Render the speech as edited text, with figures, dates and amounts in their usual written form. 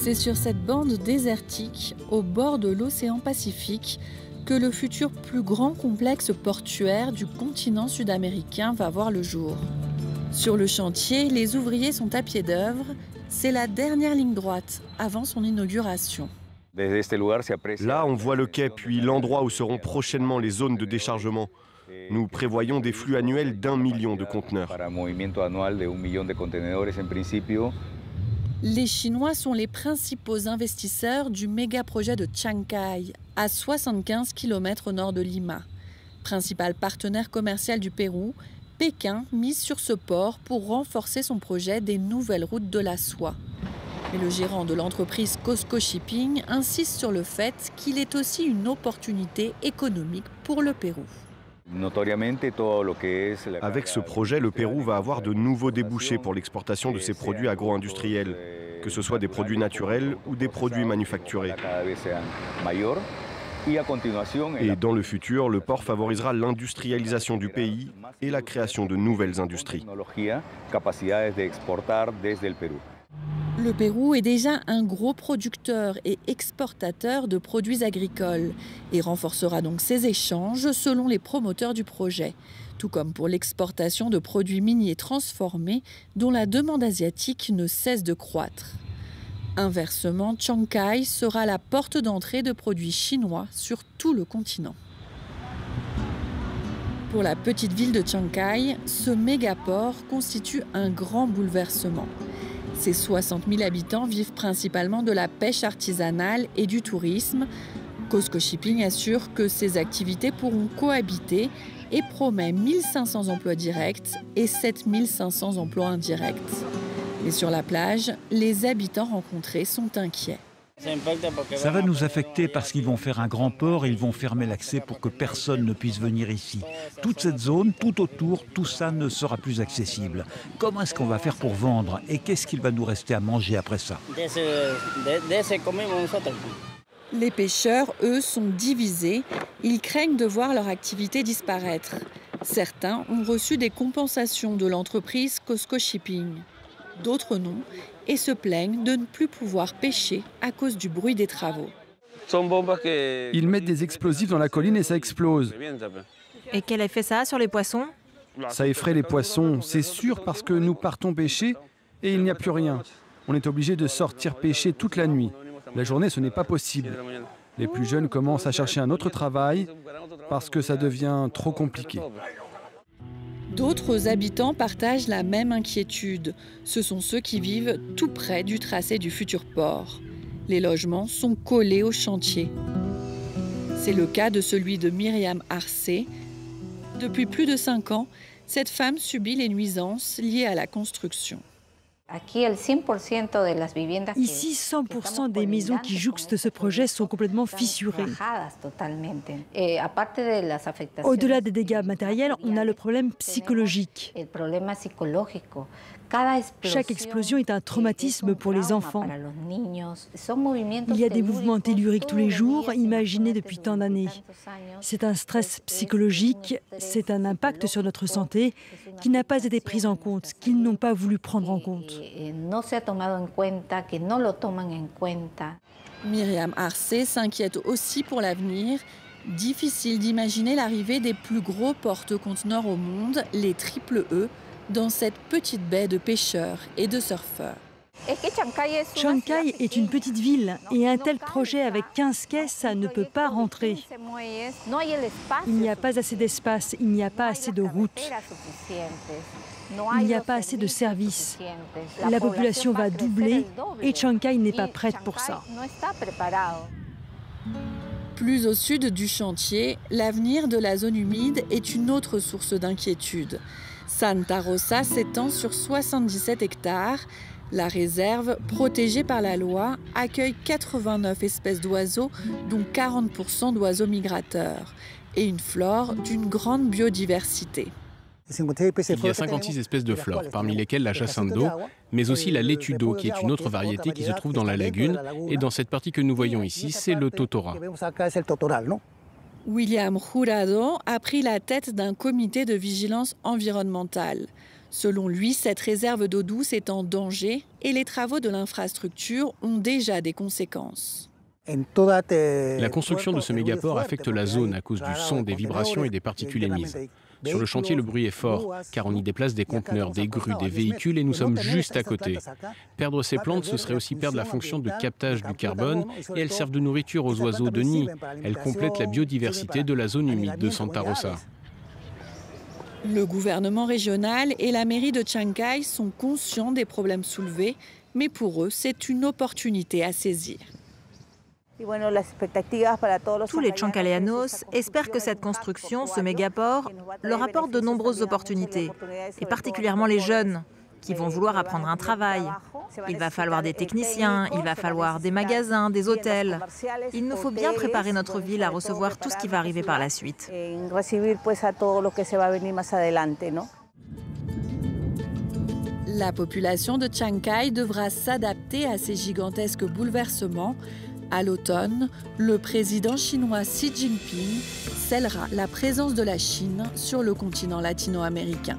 C'est sur cette bande désertique, au bord de l'océan Pacifique, que le futur plus grand complexe portuaire du continent sud-américain va voir le jour. Sur le chantier, les ouvriers sont à pied d'œuvre. C'est la dernière ligne droite avant son inauguration. Là, on voit le quai, puis l'endroit où seront prochainement les zones de déchargement. Nous prévoyons des flux annuels d'1 million de conteneurs. Les Chinois sont les principaux investisseurs du méga-projet de Chancay, à 75 km au nord de Lima. Principal partenaire commercial du Pérou, Pékin mise sur ce port pour renforcer son projet des nouvelles routes de la soie. Mais le gérant de l'entreprise COSCO Shipping insiste sur le fait qu'il est aussi une opportunité économique pour le Pérou. Avec ce projet, le Pérou va avoir de nouveaux débouchés pour l'exportation de ses produits agro-industriels, que ce soit des produits naturels ou des produits manufacturés. Et dans le futur, le port favorisera l'industrialisation du pays et la création de nouvelles industries. Le Pérou est déjà un gros producteur et exportateur de produits agricoles et renforcera donc ses échanges selon les promoteurs du projet, tout comme pour l'exportation de produits miniers transformés dont la demande asiatique ne cesse de croître. Inversement, Chancay sera la porte d'entrée de produits chinois sur tout le continent. Pour la petite ville de Chancay, ce mégaport constitue un grand bouleversement. Ses 60 000 habitants vivent principalement de la pêche artisanale et du tourisme. COSCO Shipping assure que ces activités pourront cohabiter et promet 1 500 emplois directs et 7 500 emplois indirects. Mais sur la plage, les habitants rencontrés sont inquiets. Ça va nous affecter parce qu'ils vont faire un grand port et ils vont fermer l'accès pour que personne ne puisse venir ici. Toute cette zone, tout autour, tout ça ne sera plus accessible. Comment est-ce qu'on va faire pour vendre et qu'est-ce qu'il va nous rester à manger après ça? Les pêcheurs, eux, sont divisés. Ils craignent de voir leur activité disparaître. Certains ont reçu des compensations de l'entreprise COSCO Shipping. D'autres non, et se plaignent de ne plus pouvoir pêcher à cause du bruit des travaux. Ils mettent des explosifs dans la colline et ça explose. Et quel effet ça a sur les poissons? Ça effraie les poissons, c'est sûr, parce que nous partons pêcher et il n'y a plus rien. On est obligé de sortir pêcher toute la nuit. La journée, ce n'est pas possible. Les plus jeunes commencent à chercher un autre travail parce que ça devient trop compliqué. D'autres habitants partagent la même inquiétude. Ce sont ceux qui vivent tout près du tracé du futur port. Les logements sont collés au chantier. C'est le cas de celui de Myriam Arce. Depuis plus de 5 ans, cette femme subit les nuisances liées à la construction. Ici, 100% des maisons qui jouxtent ce projet sont complètement fissurées. Au-delà des dégâts matériels, on a le problème psychologique. Chaque explosion est un traumatisme pour les enfants. Il y a des mouvements telluriques tous les jours, imaginés depuis tant d'années. C'est un stress psychologique, c'est un impact sur notre santé qui n'a pas été pris en compte, qu'ils n'ont pas voulu prendre en compte. Myriam Arce s'inquiète aussi pour l'avenir. Difficile d'imaginer l'arrivée des plus gros porte-conteneurs au monde, les triple E, dans cette petite baie de pêcheurs et de surfeurs. Chancay est une petite ville et un tel projet avec 15 quais, ça ne peut pas rentrer. Il n'y a pas assez d'espace, il n'y a pas assez de routes, il n'y a pas assez de services. La population va doubler et Chancay n'est pas prête pour ça. Plus au sud du chantier, l'avenir de la zone humide est une autre source d'inquiétude. Santa Rosa s'étend sur 77 hectares. La réserve, protégée par la loi, accueille 89 espèces d'oiseaux, dont 40% d'oiseaux migrateurs, et une flore d'une grande biodiversité. Il y a 56 espèces de flore, parmi lesquelles la jacinthe d'eau, mais aussi la laitue d'eau, qui est une autre variété qui se trouve dans la lagune. Et dans cette partie que nous voyons ici, c'est le totora. William Jurado a pris la tête d'un comité de vigilance environnementale. Selon lui, cette réserve d'eau douce est en danger et les travaux de l'infrastructure ont déjà des conséquences. La construction de ce mégaport affecte la zone à cause du son, des vibrations et des particules émises. Sur le chantier, le bruit est fort, car on y déplace des conteneurs, des grues, des véhicules et nous sommes juste à côté. Perdre ces plantes, ce serait aussi perdre la fonction de captage du carbone et elles servent de nourriture aux oiseaux de nid. Elles complètent la biodiversité de la zone humide de Santa Rosa. Le gouvernement régional et la mairie de Chancay sont conscients des problèmes soulevés, mais pour eux, c'est une opportunité à saisir. Tous les Chancaleanos espèrent que cette construction, ce mégaport, leur apporte de nombreuses opportunités, et particulièrement les jeunes qui vont vouloir apprendre un travail. Il va falloir des techniciens, il va falloir des magasins, des hôtels. Il nous faut bien préparer notre ville à recevoir tout ce qui va arriver par la suite. La population de Chancay devra s'adapter à ces gigantesques bouleversements. À l'automne, le président chinois Xi Jinping scellera la présence de la Chine sur le continent latino-américain.